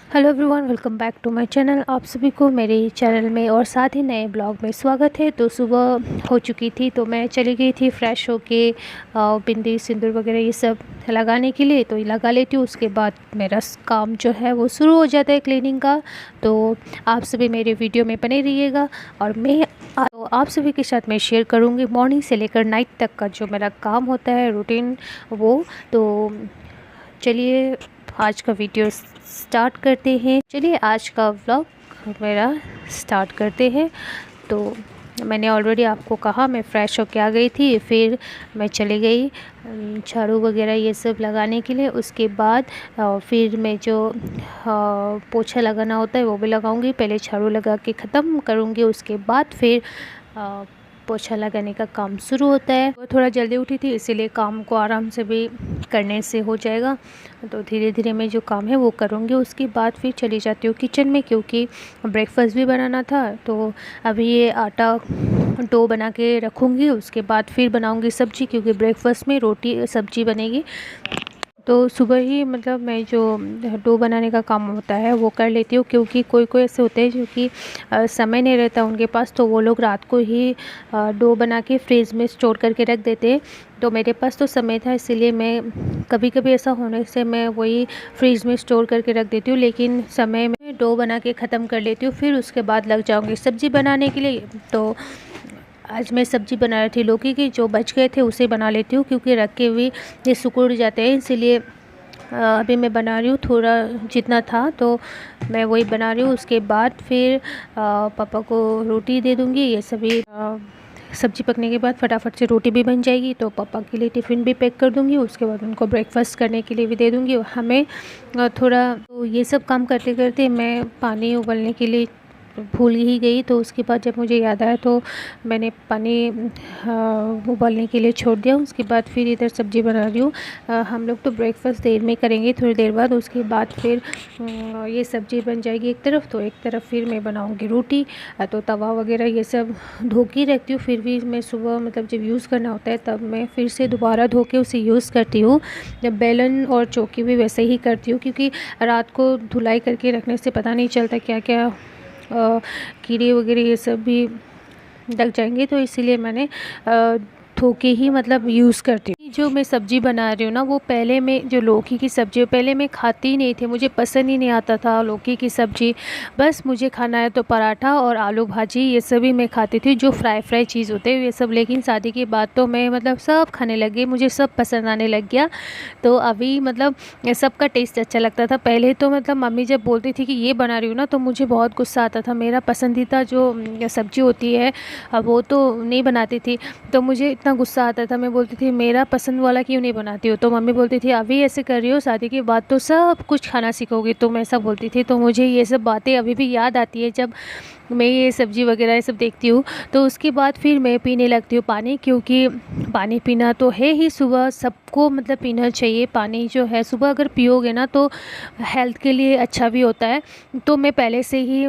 Hello everyone, welcome back to my channel. आप सभी को मेरे चैनल में और साथ ही नए ब्लॉग में स्वागत है। तो सुबह हो चुकी थी तो मैं चली गई थी फ्रेश होके बिंदी सिंदूर वगैरह ये सब लगाने के लिए। तो ये लगा लेती हूँ, उसके बाद मेरा काम जो है वो शुरू हो जाता है क्लीनिंग का। तो आप सभी मेरे वीडियो में बने रहिएगा और मैं तो आप सभी के साथ मैं शेयर करूँगी मॉर्निंग से लेकर नाइट तक का जो मेरा काम होता है रूटीन वो। तो चलिए आज का वीडियो स्टार्ट करते हैं। चलिए आज का व्लॉग मेरा स्टार्ट करते हैं। तो मैंने ऑलरेडी आपको कहा मैं फ़्रेश होके आ गई थी, फिर मैं चली गई झाड़ू वगैरह ये सब लगाने के लिए। उसके बाद फिर मैं जो पोछा लगाना होता है वो भी लगाऊंगी। पहले झाड़ू लगा के ख़त्म करूंगी, उसके बाद फिर पोछा लगाने का काम शुरू होता है। वो थोड़ा जल्दी उठी थी इसीलिए काम को आराम से भी करने से हो जाएगा। तो धीरे धीरे मैं जो काम है वो करूँगी। उसके बाद फिर चली जाती हूँ किचन में, क्योंकि ब्रेकफास्ट भी बनाना था। तो अभी ये आटा डो बना के रखूँगी, उसके बाद फिर बनाऊँगी सब्ज़ी, क्योंकि ब्रेकफास्ट में रोटी सब्ज़ी बनेगी। तो सुबह ही मतलब मैं जो डो बनाने का काम होता है वो कर लेती हूँ, क्योंकि कोई कोई ऐसे होते हैं जो कि समय नहीं रहता उनके पास, तो वो लोग रात को ही डो बना के फ्रिज में स्टोर करके रख देते हैं। तो मेरे पास तो समय था, इसीलिए मैं कभी कभी ऐसा होने से मैं वही फ्रिज में स्टोर करके रख देती हूँ, लेकिन समय में डो बना के ख़त्म कर लेती हूँ। फिर उसके बाद लग जाऊँगी सब्ज़ी बनाने के लिए। तो आज मैं सब्ज़ी बना रही थी लौकी की, जो बच गए थे उसे बना लेती हूँ, क्योंकि रखे हुए ये सिकुड़ जाते हैं। इसीलिए अभी मैं बना रही हूँ, थोड़ा जितना था तो मैं वही बना रही हूँ। उसके बाद फिर पापा को रोटी दे दूँगी। ये सभी सब्ज़ी पकने के बाद फटाफट से रोटी भी बन जाएगी, तो पापा के लिए टिफ़िन भी पैक कर दूँगी। उसके बाद उनको ब्रेकफास्ट करने के लिए भी दे दूँगी। हमें थोड़ा तो ये सब काम करते करते मैं पानी उबलने के लिए भूल ही गई। तो उसके बाद जब मुझे याद आया तो मैंने पानी उबालने के लिए छोड़ दिया। उसके बाद फिर इधर सब्ज़ी बना रही हूँ। हम लोग तो ब्रेकफास्ट देर में करेंगे, थोड़ी देर बाद। उसके बाद फिर ये सब्ज़ी बन जाएगी एक तरफ, तो एक तरफ फिर मैं बनाऊँगी रोटी। तो तवा वगैरह ये सब धो के रखती हूँ, फिर भी मैं सुबह मतलब जब यूज़ करना होता है तब मैं फिर से दोबारा धो के उसे यूज़ करती हूँ। जब बेलन और चौकी भी वैसे ही करती हूँ, क्योंकि रात को धुलाई करके रखने से पता नहीं चलता क्या क्या कीड़े वगैरह ये सब भी लग जाएंगे। तो इसीलिए मैंने धो के ही मतलब यूज़ करती हूँ। जो मैं सब्ज़ी बना रही हूँ ना, वो पहले मैं जो लौकी की सब्ज़ी पहले मैं खाती ही नहीं थी, मुझे पसंद ही नहीं आता था लौकी की सब्ज़ी। बस मुझे खाना है तो पराठा और आलू भाजी ये सभी मैं खाती थी, जो फ्राई चीज़ होते हैं ये सब। लेकिन शादी के बाद तो मैं मतलब सब खाने लग गई, मुझे सब पसंद आने लग गया। तो अभी मतलब सबका टेस्ट अच्छा लगता था। पहले तो मतलब मम्मी जब बोलती थी कि ये बना रही हूँ ना, तो मुझे बहुत गुस्सा आता था। मेरा पसंदीदा जो सब्ज़ी होती है वो तो नहीं बनाती थी, तो मुझे इतना गुस्सा आता था। मैं बोलती थी मेरा पसंद वाला क्यों नहीं बनाती हो। तो मम्मी बोलती थी अभी ऐसे कर रही हो, शादी के बाद तो सब कुछ खाना सीखोगी तुम, ऐसा बोलती थी। तो मुझे ये सब बातें अभी भी याद आती है जब मैं ये सब्ज़ी वगैरह ये सब देखती हूँ। तो उसके बाद फिर मैं पीने लगती हूँ पानी, क्योंकि पानी पीना तो है ही सुबह सबको मतलब पीना चाहिए। पानी जो है सुबह अगर पियोगे ना तो हेल्थ के लिए अच्छा भी होता है। तो मैं पहले से ही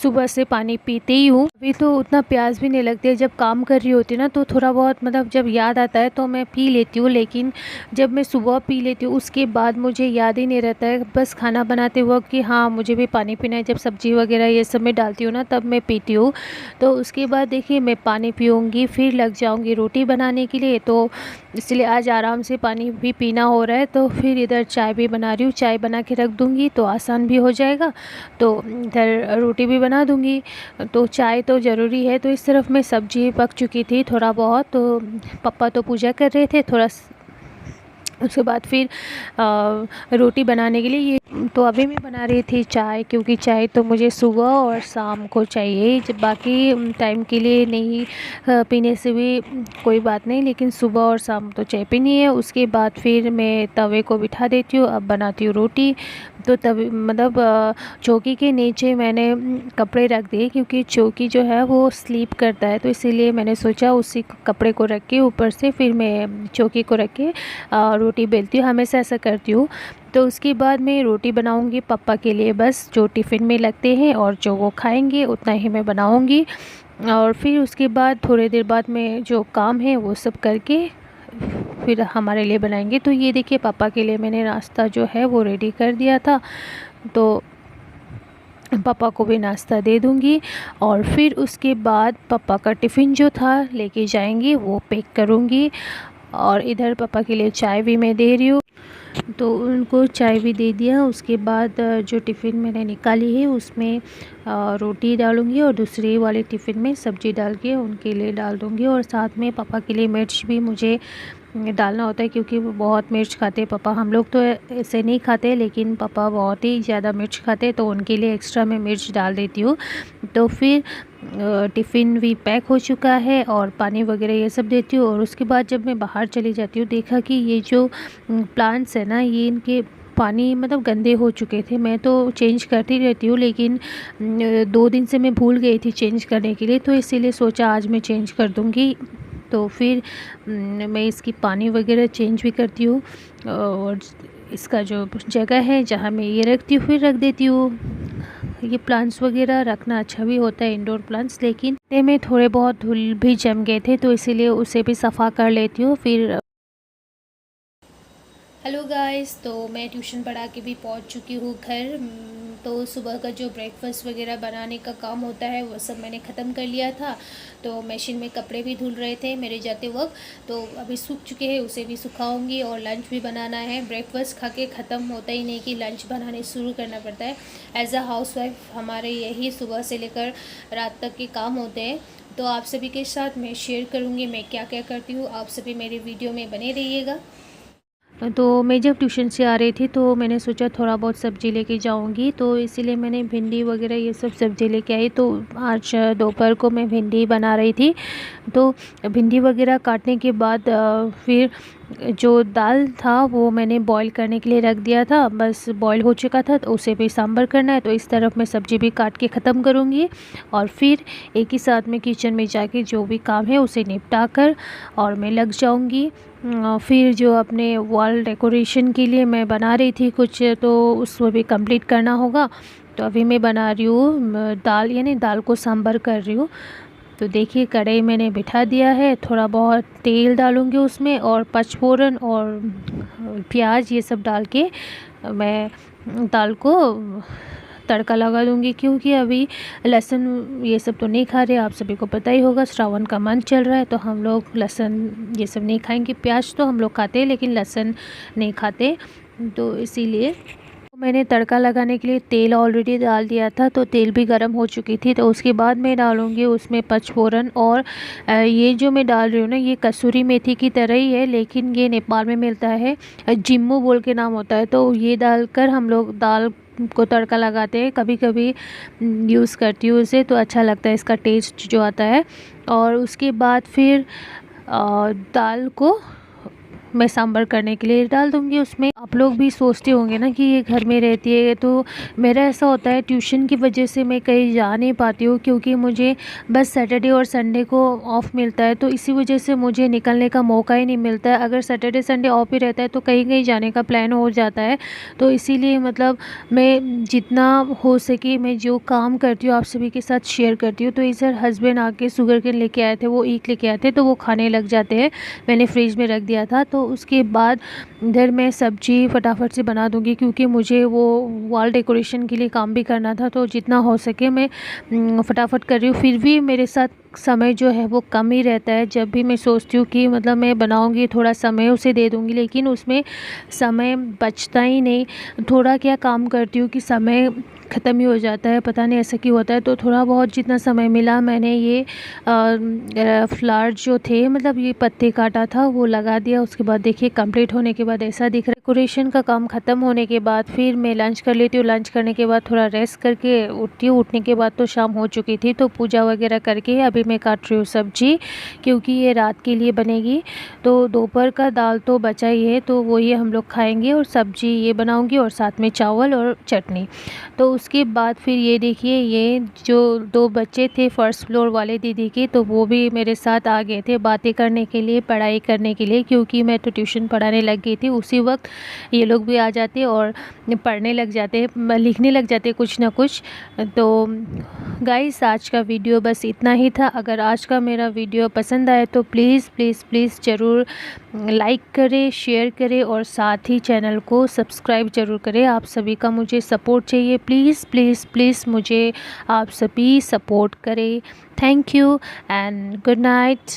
सुबह से पानी पीती ही हूँ। अभी तो उतना प्यास भी नहीं लगती है, जब काम कर रही होती ना तो थोड़ा बहुत मतलब जब याद आता है तो मैं पी लेती हूँ। लेकिन जब मैं सुबह पी लेती हूँ उसके बाद मुझे याद ही नहीं रहता है, बस खाना बनाते वक्त कि हाँ मुझे भी पानी पीना है। जब सब्ज़ी वगैरह ये सब मैं डालती हूँ ना तब मैं पीती हूँ। तो उसके बाद देखिए मैं पानी पीऊँगी, फिर लग जाऊँगी रोटी बनाने के लिए। तो इसलिए आज आराम से पानी भी पीना हो रहा है। तो फिर इधर चाय भी बना रही हूँ, चाय बना के रख दूँगी तो आसान भी हो जाएगा। तो इधर रोटी भी बना दूँगी, तो चाय तो ज़रूरी है। तो इस तरफ में सब्ज़ी पक चुकी थी थोड़ा बहुत, तो पापा तो पूजा कर रहे थे थोड़ा। उसके बाद फिर रोटी बनाने के लिए ये तो अभी मैं बना रही थी चाय, क्योंकि चाय तो मुझे सुबह और शाम को चाहिए। जब बाकी टाइम के लिए नहीं पीने से भी कोई बात नहीं, लेकिन सुबह और शाम तो चाय पीनी है। उसके बाद फिर मैं तवे को बिठा देती हूँ, अब बनाती हूँ रोटी। तो तभी मतलब चौकी के नीचे मैंने कपड़े रख दिए, क्योंकि चौकी जो है वो स्लीप करता है। तो इसीलिए मैंने सोचा उसी कपड़े को रख के ऊपर से फिर मैं चौकी को रख के रोटी बेलती हूँ, हमेशा ऐसा करती हूँ। तो उसके बाद मैं रोटी बनाऊँगी पापा के लिए, बस जो टिफ़िन में लगते हैं और जो वो खाएंगे उतना ही मैं बनाऊँगी। और फिर उसके बाद थोड़ी देर बाद मैं जो काम है वो सब करके फिर हमारे लिए बनाएंगे। तो ये देखिए पापा के लिए मैंने नाश्ता जो है वो रेडी कर दिया था। तो पापा को भी नाश्ता दे दूँगी और फिर उसके बाद पापा का टिफ़िन जो था लेके जाएंगी वो पैक करूँगी। और इधर पापा के लिए चाय भी मैं दे रही हूँ, तो उनको चाय भी दे दिया। उसके बाद जो टिफ़िन मैंने निकाली है उसमें रोटी डालूँगी और दूसरे वाले टिफ़िन में सब्ज़ी डाल के उनके लिए डाल दूँगी। और साथ में पापा के लिए मिर्च भी मुझे डालना होता है क्योंकि वो बहुत मिर्च खाते हैं पापा। हम लोग तो ऐसे नहीं खाते, लेकिन पापा बहुत ही ज़्यादा मिर्च खाते हैं, तो उनके लिए एक्स्ट्रा मैं मिर्च डाल देती हूँ। तो फिर टिफ़िन भी पैक हो चुका है और पानी वगैरह ये सब देती हूँ। और उसके बाद जब मैं बाहर चली जाती हूँ देखा कि ये जो प्लांट्स है ना, ये इनके पानी मतलब गंदे हो चुके थे। मैं तो चेंज करती रहती हूँ, लेकिन 2 दिन से मैं भूल गई थी चेंज करने के लिए, तो इसीलिए सोचा आज मैं चेंज कर दूँगी। तो फिर मैं इसकी पानी वगैरह चेंज भी करती हूँ और इसका जो जगह है जहाँ मैं ये रखती हूँ फिर रख देती हूँ। ये प्लांट्स वगैरह रखना अच्छा भी होता है, इंडोर प्लांट्स, लेकिन में थोड़े बहुत धूल भी जम गए थे, तो इसीलिए उसे भी सफ़ा कर लेती हूँ फिर। हेलो गाइस, तो मैं ट्यूशन पढ़ा के भी पहुंच चुकी हूँ घर। तो सुबह का जो ब्रेकफास्ट वगैरह बनाने का काम होता है वो सब मैंने ख़त्म कर लिया था। तो मशीन में कपड़े भी धुल रहे थे मेरे जाते वक्त, तो अभी सूख चुके हैं, उसे भी सुखाऊंगी। और लंच भी बनाना है। ब्रेकफास्ट खा के ख़त्म होता ही नहीं कि लंच बनाने शुरू करना पड़ता है। एज अ हाउसवाइफ हमारे यही सुबह से लेकर रात तक के काम होते हैं। तो आप सभी के साथ मैं शेयर करूँगी मैं क्या क्या करती हूँ। आप सभी मेरे वीडियो में बने रहिएगा। तो मैं जब ट्यूशन से आ रही थी तो मैंने सोचा थोड़ा बहुत सब्ज़ी लेके जाऊंगी, तो इसीलिए मैंने भिंडी वगैरह ये सब सब्ज़ी लेके आई। तो आज दोपहर को मैं भिंडी बना रही थी। तो भिंडी वगैरह काटने के बाद फिर जो दाल था वो मैंने बॉईल करने के लिए रख दिया था। बस बॉईल हो चुका था, तो उसे भी सांभर करना है। तो इस तरफ मैं सब्ज़ी भी काट के ख़त्म करूँगी और फिर एक ही साथ में किचन में जाके जो भी काम है उसे निपटा कर और मैं लग जाऊँगी। फिर जो अपने वॉल डेकोरेशन के लिए मैं बना रही थी कुछ, तो उसको भी कंप्लीट करना होगा। तो अभी मैं बना रही हूँ दाल, यानी दाल को सांभर कर रही हूँ। तो देखिए कढ़ाई मैंने बिठा दिया है, थोड़ा बहुत तेल डालूँगी उसमें और पचफोरन और प्याज ये सब डाल के मैं दाल को तड़का लगा दूँगी। क्योंकि अभी लहसुन ये सब तो नहीं खा रहे, आप सभी को पता ही होगा श्रावण का मंथ चल रहा है, तो हम लोग लहसुन ये सब नहीं खाएंगे। प्याज तो हम लोग खाते हैं लेकिन लहसुन नहीं खाते, तो इसीलिए मैंने तड़का लगाने के लिए तेल ऑलरेडी डाल दिया था। तो तेल भी गर्म हो चुकी थी, तो उसके बाद मैं डालूँगी उसमें पचफोरन। और ये जो मैं डाल रही हूँ ना, ये कसूरी मेथी की तरह ही है, लेकिन ये नेपाल में मिलता है, जिम्मू बोल के नाम होता है। तो ये डालकर हम लोग दाल को तड़का लगाते हैं। कभी कभी यूज़ करती हूँ उसे, तो अच्छा लगता है इसका टेस्ट जो आता है। और उसके बाद फिर दाल को मैं सांभर करने के लिए डाल दूँगी उसमें। आप लोग भी सोचते होंगे ना कि ये घर में रहती है, तो मेरा ऐसा होता है ट्यूशन की वजह से मैं कहीं जा नहीं पाती हूँ, क्योंकि मुझे बस सैटरडे और संडे को ऑफ़ मिलता है। तो इसी वजह से मुझे निकलने का मौका ही नहीं मिलता है। अगर सैटरडे संडे ऑफ ही रहता है तो कहीं कहीं जाने का प्लान हो जाता है। तो इसीलिए मतलब मैं जितना हो सके मैं जो काम करती हूँ आप सभी के साथ शेयर करती हूँ। तो इधर हस्बैंड आके शुगर केन लेके आए थे, वो ईख लेके आए थे, तो वो खाने लग जाते हैं। मैंने फ्रिज में रख दिया था। तो उसके बाद इधर मैं सब्ज़ी फटाफट से बना दूंगी, क्योंकि मुझे वो वॉल डेकोरेशन के लिए काम भी करना था। तो जितना हो सके मैं फटाफट कर रही हूँ। फिर भी मेरे साथ समय जो है वो कम ही रहता है। जब भी मैं सोचती हूँ कि मतलब मैं बनाऊंगी थोड़ा समय उसे दे दूंगी, लेकिन उसमें समय बचता ही नहीं। थोड़ा क्या काम करती हूँ कि समय ख़त्म ही हो जाता है, पता नहीं ऐसा क्यों होता है। तो थोड़ा बहुत जितना समय मिला मैंने ये फ्लावर जो थे, मतलब ये पत्ते काटा था वो लगा दिया। उसके बाद देखिए कंप्लीट होने के बाद ऐसा दिख रहा है। डेकोरेशन का काम ख़त्म होने के बाद फिर मैं लंच कर लेती हूँ। लंच करने के बाद थोड़ा रेस्ट करके उठती हूँ। उठने के बाद तो शाम हो चुकी थी, तो पूजा वगैरह करके अभी मैं काट रही हूँ सब्जी, क्योंकि ये रात के लिए बनेगी। तो दोपहर का दाल तो बचा ही है, तो वो ये हम लोग खाएंगे। और सब्जी ये बनाऊंगी और साथ में चावल और चटनी। तो उसके बाद फिर ये देखिए, ये जो 2 बच्चे थे फर्स्ट फ्लोर वाले दीदी के, तो वो भी मेरे साथ आ गए थे बातें करने के लिए, पढ़ाई करने के लिए, क्योंकि मैं तो ट्यूशन पढ़ाने लग गई थी। उसी वक्त ये लोग भी आ जाते और पढ़ने लग जाते, लिखने लग जाते कुछ ना कुछ। तो गाइस आज का वीडियो बस इतना ही था। अगर आज का मेरा वीडियो पसंद आए तो प्लीज़ प्लीज़ प्लीज़ ज़रूर लाइक करें, शेयर करें और साथ ही चैनल को सब्सक्राइब ज़रूर करें। आप सभी का मुझे सपोर्ट चाहिए, प्लीज़ प्लीज़ प्लीज़ मुझे आप सभी सपोर्ट करें। Thank you and good night.